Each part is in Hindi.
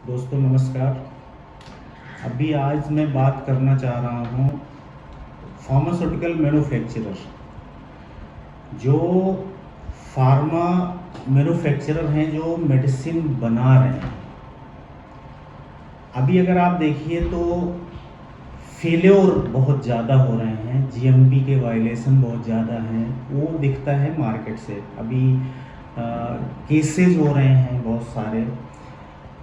दोस्तों नमस्कार। अभी आज मैं बात करना चाह रहा हूँ फार्मास्यूटिकल मैन्युफैक्चरर, जो फार्मा मैन्युफैक्चरर हैं, जो मेडिसिन बना रहे हैं। अभी अगर आप देखिए तो फेल्योर बहुत ज़्यादा हो रहे हैं, जीएमपी के वायलेशन बहुत ज़्यादा हैं, वो दिखता है मार्केट से। अभी केसेस हो रहे हैं बहुत सारे।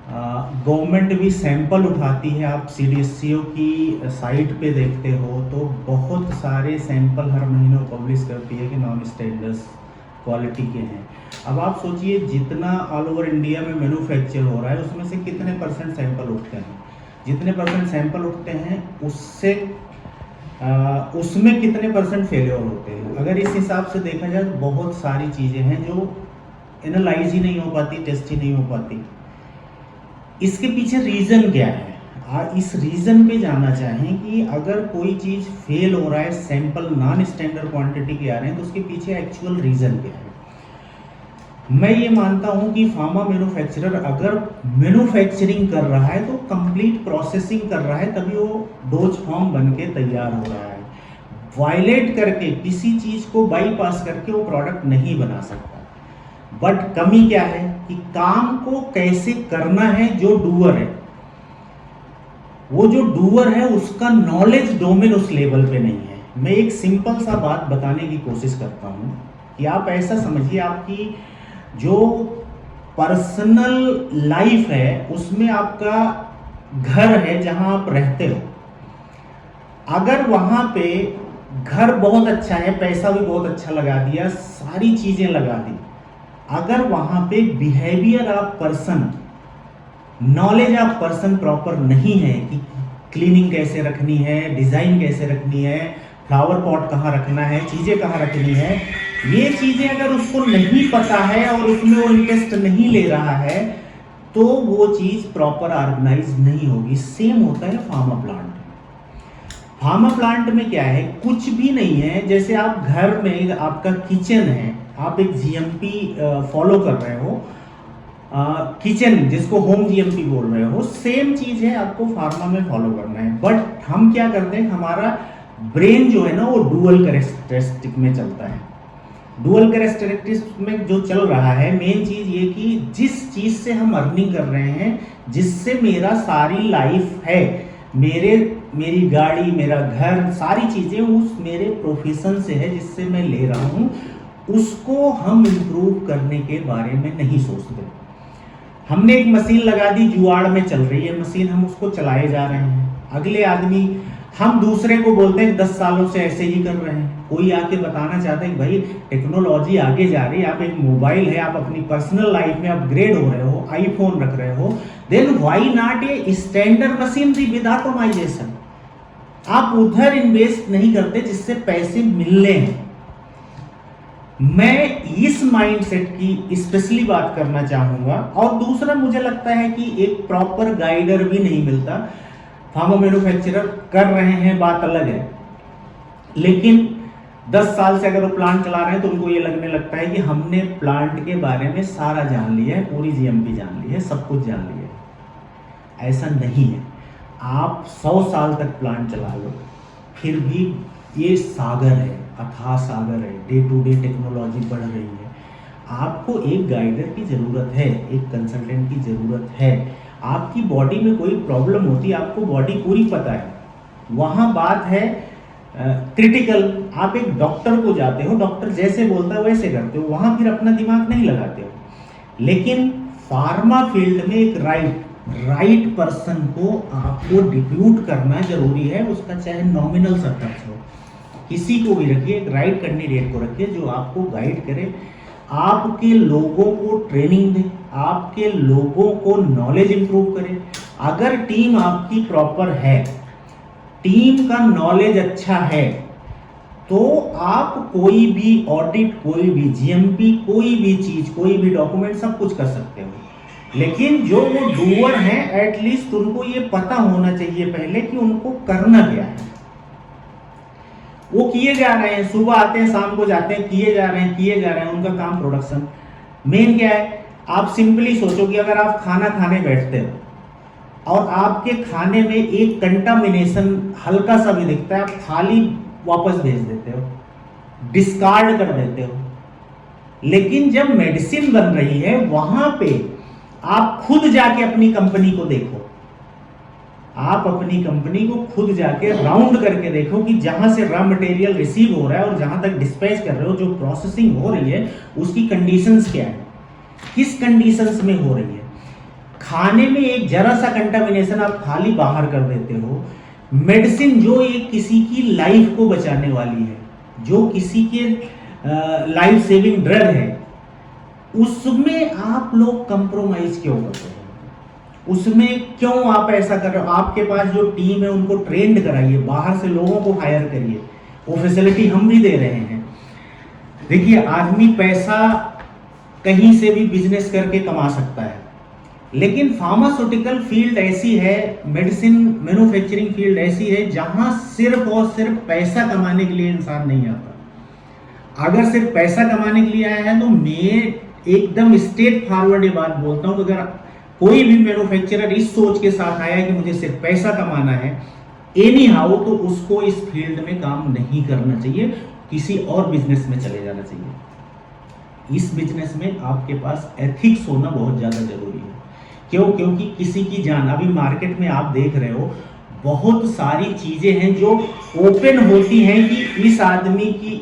गवर्नमेंट भी सैंपल उठाती है, आप सीडीएससीओ की साइट पे देखते हो तो बहुत सारे सैंपल हर महीने पब्लिश करती है कि नॉन स्टैंडर्ड्स क्वालिटी के हैं। अब आप सोचिए, जितना ऑल ओवर इंडिया में मैन्युफैक्चर हो रहा है उसमें से कितने परसेंट सैंपल उठते हैं, जितने परसेंट सैंपल उठते हैं उससे उसमें कितने परसेंट फेलियर होते हैं। अगर इस हिसाब से देखा जाए तो बहुत सारी चीज़ें हैं जो एनालाइज ही नहीं हो पाती, टेस्ट ही नहीं हो पाती। इसके पीछे रीज़न क्या है? इस रीज़न पे जानना चाहें कि अगर कोई चीज़ फेल हो रहा है, सैंपल नॉन स्टैंडर्ड क्वांटिटी के आ रहे हैं, तो उसके पीछे एक्चुअल रीज़न क्या है। मैं ये मानता हूँ कि फार्मा मैन्युफैक्चरर अगर मैन्युफैक्चरिंग कर रहा है तो कंप्लीट प्रोसेसिंग कर रहा है, तभी वो डोज फॉर्म बन के तैयार हो रहा है। वायलेट करके, किसी चीज़ को बाईपास करके वो प्रोडक्ट नहीं बना सकता। बट कमी क्या है कि काम को कैसे करना है, जो डूअर है, वो जो डूअर है उसका नॉलेज डोमेन उस लेवल पे नहीं है। मैं एक सिंपल सा बात बताने की कोशिश करता हूं कि आप ऐसा समझिए, आपकी जो पर्सनल लाइफ है उसमें आपका घर है जहां आप रहते हो। अगर वहां पे घर बहुत अच्छा है, पैसा भी बहुत अच्छा लगा दिया, सारी चीजें लगा दी, अगर वहां पे behaviour of person, knowledge of person proper नहीं है कि क्लीनिंग कैसे रखनी है, डिजाइन कैसे रखनी है, फ्लावर पॉट कहाँ रखना है, चीजें कहाँ रखनी है, ये चीजें अगर उसको नहीं पता है और उसमें वो इंटरेस्ट नहीं ले रहा है तो वो चीज प्रॉपर ऑर्गेनाइज नहीं होगी। सेम होता है फार्मा प्लांट। फार्मा प्लांट में क्या है, कुछ भी नहीं है। जैसे आप घर में, आपका किचन है, आप एक जीएमपी फॉलो कर रहे हो, किचन जिसको होम जीएमपी बोल रहे हो, सेम चीज है, आपको फार्मा में फॉलो करना है। बट हम क्या करते हैं, हमारा ब्रेन जो है ना वो डुअल कैरेक्टरिस्टिक में चलता है। डुअल कैरेक्टरिस्टिक में जो चल रहा है, मेन चीज ये कि जिस चीज से हम अर्निंग कर रहे हैं, जिससे मेरा सारी लाइफ है, मेरी गाड़ी, मेरा घर, सारी चीजें उस मेरे प्रोफेशन से है जिससे मैं ले रहा हूं, उसको हम इंप्रूव करने के बारे में नहीं सोचते। हमने एक मशीन लगा दी, जुआड़ में चल रही है मशीन, हम उसको चलाए जा रहे हैं। अगले आदमी, हम दूसरे को बोलते हैं 10 सालों से ऐसे ही कर रहे हैं। कोई आके बताना चाहता है कि भाई टेक्नोलॉजी आगे जा रही है, आप एक मोबाइल है, आप अपनी पर्सनल लाइफ में अपग्रेड हो रहे हो, आईफोन रख रहे हो, then why not a standard machinery with automisation. आप उधर इन्वेस्ट नहीं करते जिससे पैसे मिलने हैं। मैं इस माइंडसेट की स्पेशली बात करना चाहूंगा। और दूसरा, मुझे लगता है कि एक प्रॉपर गाइडर भी नहीं मिलता। फार्मा मैन्युफैक्चरर कर रहे हैं, बात अलग है, लेकिन 10 साल से अगर वो प्लांट चला रहे हैं तो उनको ये लगने लगता है कि हमने प्लांट के बारे में सारा जान लिया है, पूरी जीएमपी जान ली है, सब कुछ जान लिया है। ऐसा नहीं है। आप 100 साल तक प्लांट चला लो, फिर भी ये सागर है, अथाह सागर है, डे टू डे टेक्नोलॉजी बढ़ रही है। आपको एक गाइडर की ज़रूरत है, एक कंसल्टेंट की ज़रूरत है। आपकी बॉडी में कोई प्रॉब्लम होती है, आपको बॉडी पूरी पता है, वहाँ बात है क्रिटिकल, आप एक डॉक्टर को जाते हो, डॉक्टर जैसे बोलता है वैसे करते हो, वहाँ फिर अपना दिमाग नहीं लगाते हो। लेकिन फार्मा फील्ड में एक राइट पर्सन को आपको डिप्यूट करना जरूरी है, उसका चाहे नॉमिनल सा खर्च हो, किसी को भी रखिए, एक राइट कैंडिडेट को रखिए जो आपको गाइड करे, आपके लोगों को ट्रेनिंग दे, आपके लोगों को नॉलेज इंप्रूव करे। अगर टीम आपकी प्रॉपर है, टीम का नॉलेज अच्छा है, तो आप कोई भी ऑडिट, कोई भी जीएमपी, कोई भी चीज, कोई भी डॉक्यूमेंट, सब कुछ कर सकते हो। लेकिन जो वो डूअर हैं, एटलीस्ट उनको ये पता होना चाहिए पहले कि उनको करना क्या है। वो किए जा रहे हैं, सुबह आते हैं, शाम को जाते हैं, किए जा रहे हैं, उनका काम प्रोडक्शन। मेन क्या है, आप सिंपली सोचो कि अगर आप खाना खाने बैठते हो, और आपके खाने में एक कंटामिनेशन हल्का सा भी दिखता है, आप थाली वापस भेज देते हो, डिस्कार्ड कर देते हो। लेकिन जब मेडिसिन बन रही है वहां पे आप खुद जाके अपनी कंपनी को देखो, आप अपनी कंपनी को खुद जाके राउंड करके देखो कि जहां से रॉ मटेरियल रिसीव हो रहा है और जहां तक डिस्पैच कर रहे हो, जो प्रोसेसिंग हो रही है उसकी कंडीशंस क्या है, किस कंडीशंस में हो रही है। खाने में एक जरा सा कंटामिनेशन, आप थाली बाहर कर देते हो। मेडिसिन जो एक किसी की लाइफ को बचाने वाली है, जो किसी के लाइफ सेविंग ड्रग है, उसमें आप लोग कंप्रोमाइज क्यों कर रहे हो, उसमें क्यों आप ऐसा कर रहे हो। आपके पास जो टीम है उनको ट्रेंड कराइए, बाहर से लोगों को हायर करिए, वो फैसिलिटी हम भी दे रहे हैं। देखिए, आदमी पैसा कहीं से भी बिजनेस करके कमा सकता है, लेकिन फार्मास्यूटिकल फील्ड ऐसी है, मेडिसिन मैन्युफैक्चरिंग फील्ड ऐसी है जहां सिर्फ और सिर्फ पैसा कमाने के लिए इंसान नहीं आता। अगर सिर्फ पैसा कमाने के लिए आया है तो मैं एकदम स्ट्रेट फॉरवर्ड ये बात बोलता हूं कि अगर कोई भी मैन्युफैक्चरर इस सोच के साथ आया है कि मुझे सिर्फ पैसा कमाना है एनी हाउ, तो उसको इस फील्ड में काम नहीं करना चाहिए, किसी और बिजनेस में चले जाना चाहिए। इस बिजनेस में आपके पास एथिक्स होना बहुत ज्यादा जरूरी है। क्यों? क्योंकि किसी की जान, अभी मार्केट में आप देख रहे हो बहुत सारी चीजें हैं जो ओपन होती हैं कि इस आदमी की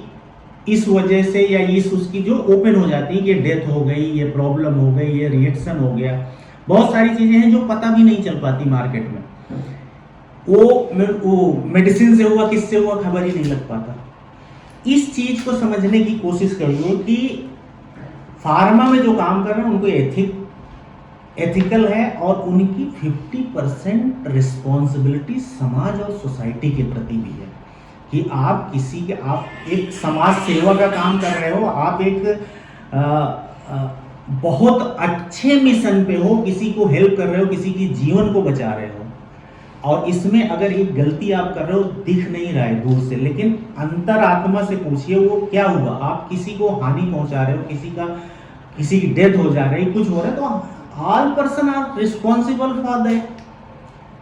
इस वजह से या इस उसकी जो ओपन हो जाती है कि डेथ हो गई, ये प्रॉब्लम हो गई, ये रिएक्शन हो गया। बहुत सारी चीजें हैं जो पता भी नहीं चल पाती मार्केट में, वो मेडिसिन से हुआ, किससे हुआ, खबर ही नहीं लग पाता। इस चीज को समझने की कोशिश करिए कि फार्मा में जो काम कर रहे हैं उनको एथिकल है और उनकी 50% रिस्पॉन्सिबिलिटी समाज और सोसाइटी के प्रति भी है कि आप एक समाज सेवा का काम कर रहे हो, आप एक बहुत अच्छे मिशन पे हो, किसी को हेल्प कर रहे हो, किसी की जीवन को बचा रहे हो। और इसमें अगर एक गलती आप कर रहे हो, दिख नहीं रहा है दूर से, लेकिन अंतरात्मा से पूछिए वो क्या हुआ। आप किसी को हानि पहुंचा रहे हो, किसी की डेथ हो जा रही, कुछ हो रहा है, तो all person are responsible for that.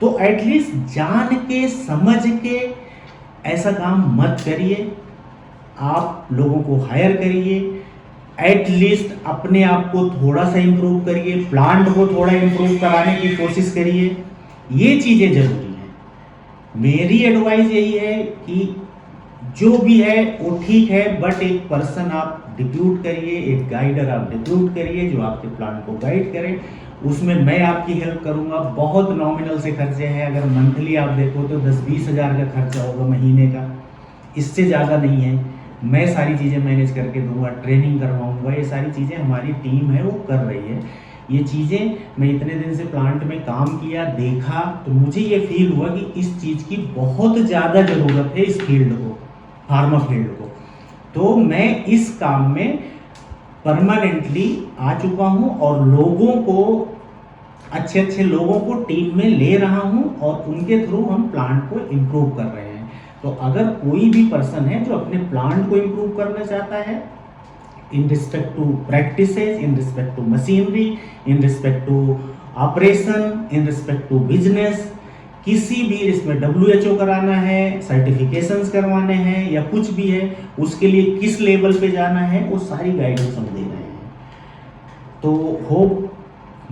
तो एटलीस्ट जान के समझ के ऐसा काम मत करिए। आप लोगों को हायर करिए, एटलीस्ट अपने आप को थोड़ा सा इंप्रूव करिए, प्लांट को थोड़ा इंप्रूव कराने की कोशिश करिए। ये चीजें जरूरी हैं। मेरी एडवाइस यही है कि जो भी है वो ठीक है, बट एक पर्सन आप डिप्यूट करिए, एक गाइडर आप डिप्यूट करिए जो आपके प्लान को गाइड करे। उसमें मैं आपकी हेल्प करूंगा। बहुत नॉमिनल से खर्चे हैं, अगर मंथली आप देखो तो 10-20 हज़ार का खर्चा होगा महीने का, इससे ज़्यादा नहीं है। मैं सारी चीज़ें मैनेज करके दूंगा, ट्रेनिंग करवाऊंगा, ये सारी चीज़ें हमारी टीम है वो कर रही है। ये चीज़ें मैं इतने दिन से प्लांट में काम किया, देखा, तो मुझे ये फील हुआ कि इस चीज़ की बहुत ज़्यादा ज़रूरत है इस फील्ड को, फार्मा फील्ड को। तो मैं इस काम में परमानेंटली आ चुका हूं और लोगों को, अच्छे लोगों को टीम में ले रहा हूं और उनके थ्रू हम प्लांट को इम्प्रूव कर रहे हैं। तो अगर कोई भी पर्सन है जो अपने प्लांट को इम्प्रूव करना चाहता है, in respect to practices, in respect to machinery, in respect to operation, in respect to business, किसी भी इसमें WHO कराना है, सर्टिफिकेशंस करवाने हैं या कुछ भी है, उसके लिए किस लेवल पे जाना है, वो सारी गाइडेंस हम दे रहे हैं। तो होप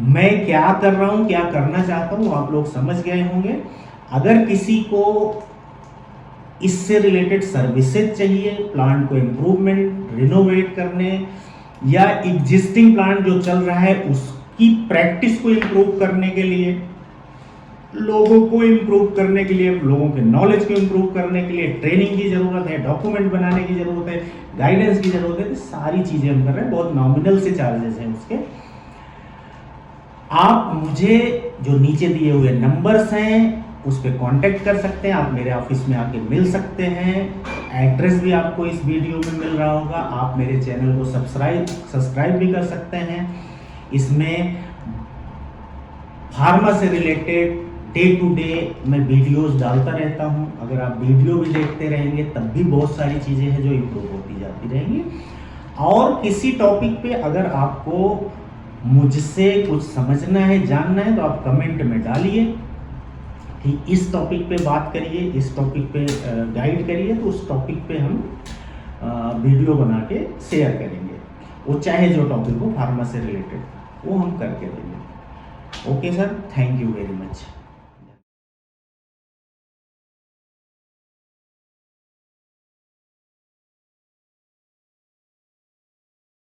मैं क्या कर रहा हूँ, क्या करना चाहता हूँ, आप लोग समझ गए होंगे। अगर किसी को इससे रिलेटेड सर्विसेज चाहिए, प्लांट को इम्प्रूवमेंट, रिनोवेट करने या एग्जिस्टिंग प्लांट जो चल रहा है उसकी प्रैक्टिस को इम्प्रूव करने के लिए, लोगों को इम्प्रूव करने के लिए, लोगों के नॉलेज को इम्प्रूव करने के लिए ट्रेनिंग की जरूरत है, डॉक्यूमेंट बनाने की जरूरत है, गाइडेंस की जरूरत है, तो सारी चीजें हम कर रहे हैं। बहुत नॉमिनल से चार्जेस हैं उसके। आप मुझे जो नीचे दिए हुए नंबर्स हैं उस पर कांटेक्ट कर सकते हैं, आप मेरे ऑफिस में आके मिल सकते हैं। एड्रेस भी आपको इस वीडियो में मिल रहा होगा। आप मेरे चैनल को सब्सक्राइब भी कर सकते हैं। इसमें फार्मा से रिलेटेड डे टू डे मैं वीडियोस डालता रहता हूं। अगर आप वीडियो भी देखते रहेंगे तब भी बहुत सारी चीज़ें हैं जो इम्प्रूव होती जाती रहेंगी। और किसी टॉपिक पे अगर आपको मुझसे कुछ समझना है, जानना है, तो आप कमेंट में डालिए। कि इस टॉपिक पे बात करिए, इस टॉपिक पे गाइड करिए, तो उस टॉपिक पे हम वीडियो बना के शेयर करेंगे। वो चाहे जो टॉपिक हो फार्मा से रिलेटेड, वो हम करके देंगे। Okay sir, thank you very much.